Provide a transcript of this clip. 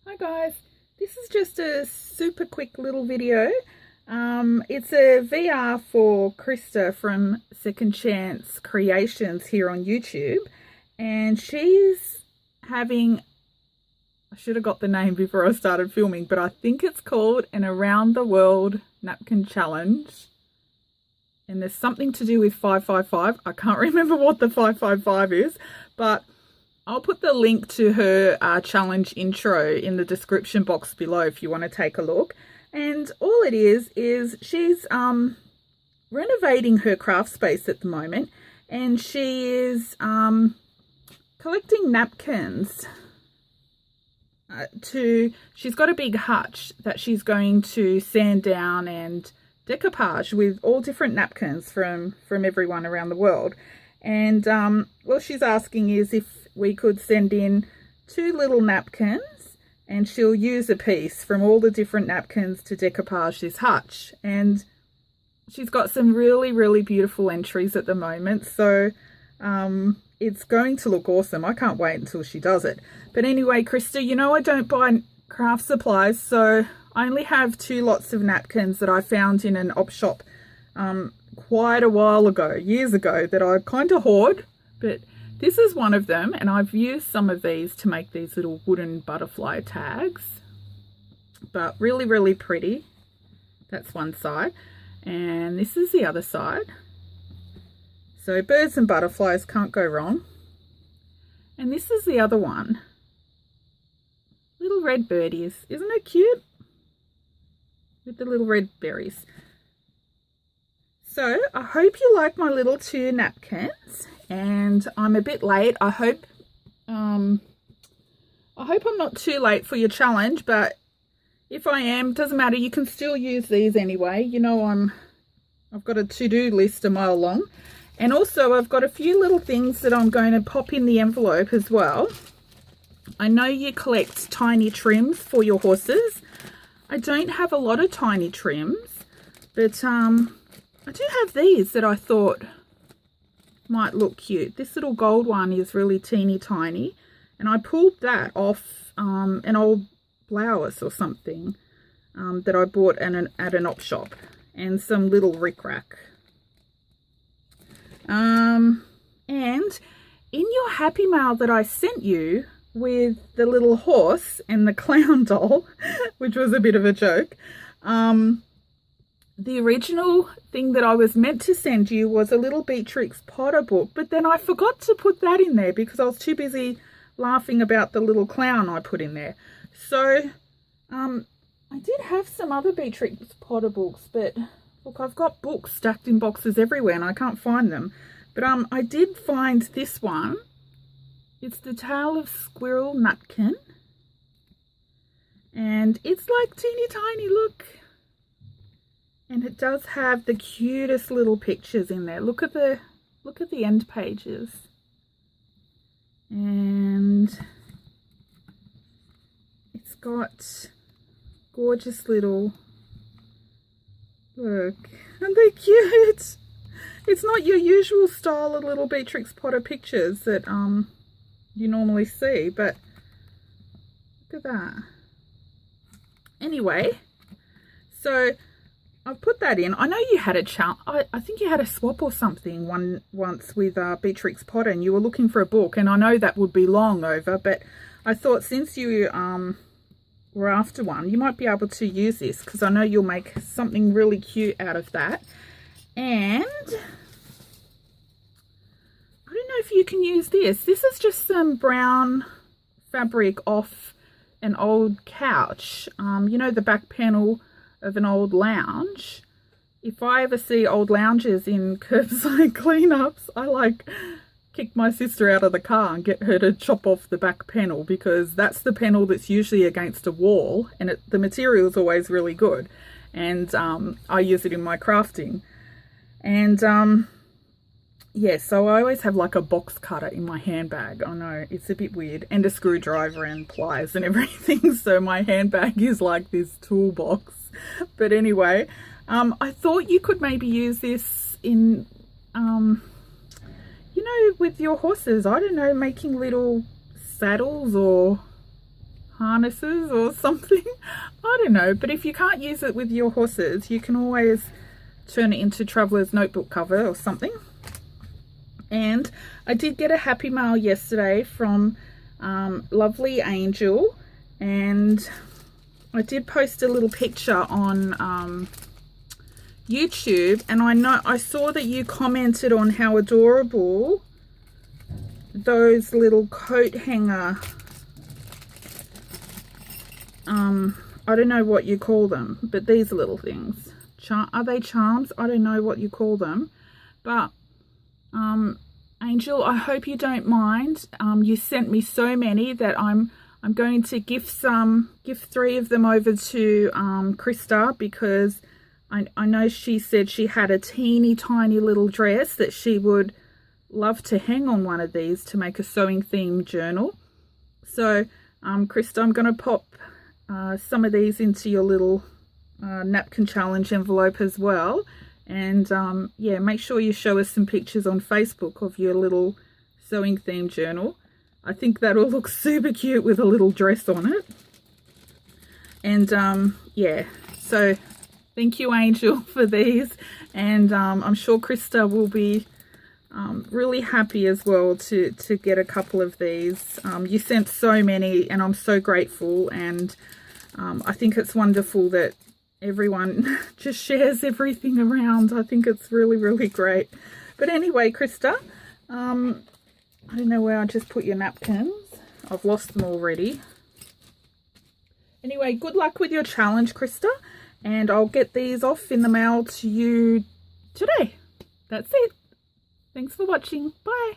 Hi guys, this is just a super quick little video. It's a VR for Christa from Second Chance Creations here on YouTube, and she's having, I should have got the name before I started filming, but I think it's called an Around the World Napkin Challenge, and there's something to do with 555. I can't remember what the 555 is, but I'll put the link to her challenge intro in the description box below if you want to take a look. And all it is she's renovating her craft space at the moment, and she is collecting napkins she's got a big hutch that she's going to sand down and decoupage with all different napkins from everyone around the world. And what she's asking is if we could send in 2 little napkins, and she'll use a piece from all the different napkins to decoupage this hutch. And she's got some really beautiful entries at the moment, so it's going to look awesome. I can't wait until she does it. But anyway, Christa, you know I don't buy craft supplies, so I only have 2 lots of napkins that I found in an op shop quite a while ago, years ago, that I kind of hoard, but this is one of them, and I've used some of these to make these little wooden butterfly tags, but really pretty. That's one side, and this is the other side. So birds and butterflies can't go wrong. And this is the other one. Little red birdies. Isn't it cute? With the little red berries. So I hope you like my little 2 napkins, and I'm a bit late. I hope I'm not too late for your challenge, but if I am, doesn't matter. You can still use these anyway. You know, I've got a to-do list a mile long, and also I've got a few little things that I'm going to pop in the envelope as well. I know you collect tiny trims for your horses. I don't have a lot of tiny trims, but I do have these that I thought might look cute. This little gold one is really teeny tiny, and I pulled that off an old blouse or something that I bought at an op shop, and some little rickrack. And in your Happy Mail that I sent you with the little horse and the clown doll, which was a bit of a joke, the original thing that I was meant to send you was a little Beatrix Potter book, but then I forgot to put that in there because I was too busy laughing about the little clown I put in there. So I did have some other Beatrix Potter books, but look, I've got books stacked in boxes everywhere and I can't find them. But I did find this one. It's the Tale of Squirrel Napkin, and it's like teeny tiny, look. And it does have the cutest little pictures in there. Look at the end pages. And it's got gorgeous little, look, aren't they cute? It's not your usual style of little Beatrix Potter pictures that you normally see, but look at that. Anyway, so I've put that in. I know you had a I think you had a swap or something once with Beatrix Potter, and you were looking for a book, and I know that would be long over, but I thought since you were after one, you might be able to use this, because I know you'll make something really cute out of that. And I don't know if you can use this. This is just some brown fabric off an old couch. You know, the back panel of an old lounge. If I ever see old lounges in curbside cleanups, I like kick my sister out of the car and get her to chop off the back panel, because that's the panel that's usually against a wall, and the material is always really good, and I use it in my crafting. And yeah, so I always have like a box cutter in my handbag. I know, it's a bit weird, and a screwdriver and pliers and everything, so my handbag is like this toolbox. But anyway, I thought you could maybe use this in you know, with your horses. I don't know, making little saddles or harnesses or something. I don't know, but if you can't use it with your horses, you can always turn it into traveler's notebook cover or something. And I did get a happy mail yesterday from lovely Angel, and I did post a little picture on YouTube, and I saw that you commented on how adorable those little coat hanger, I don't know what you call them, but these little things, are they charms? I don't know what you call them, but Angel, I hope you don't mind. You sent me so many that I'm going to gift 3 of them over to Christa, because I know she said she had a teeny tiny little dress that she would love to hang on one of these to make a sewing themed journal. So Christa, I'm going to pop some of these into your little napkin challenge envelope as well. And yeah, make sure you show us some pictures on Facebook of your little sewing theme journal. I think that'll look super cute with a little dress on it. And yeah, so thank you, Angel, for these. And I'm sure Christa will be really happy as well to get a couple of these. You sent so many, and I'm so grateful. And I think it's wonderful that everyone just shares everything around. I think it's really, really great. But anyway, Christa, I don't know where I just put your napkins. I've lost them already. Anyway, good luck with your challenge, Christa, and I'll get these off in the mail to you today. That's it. Thanks for watching. Bye.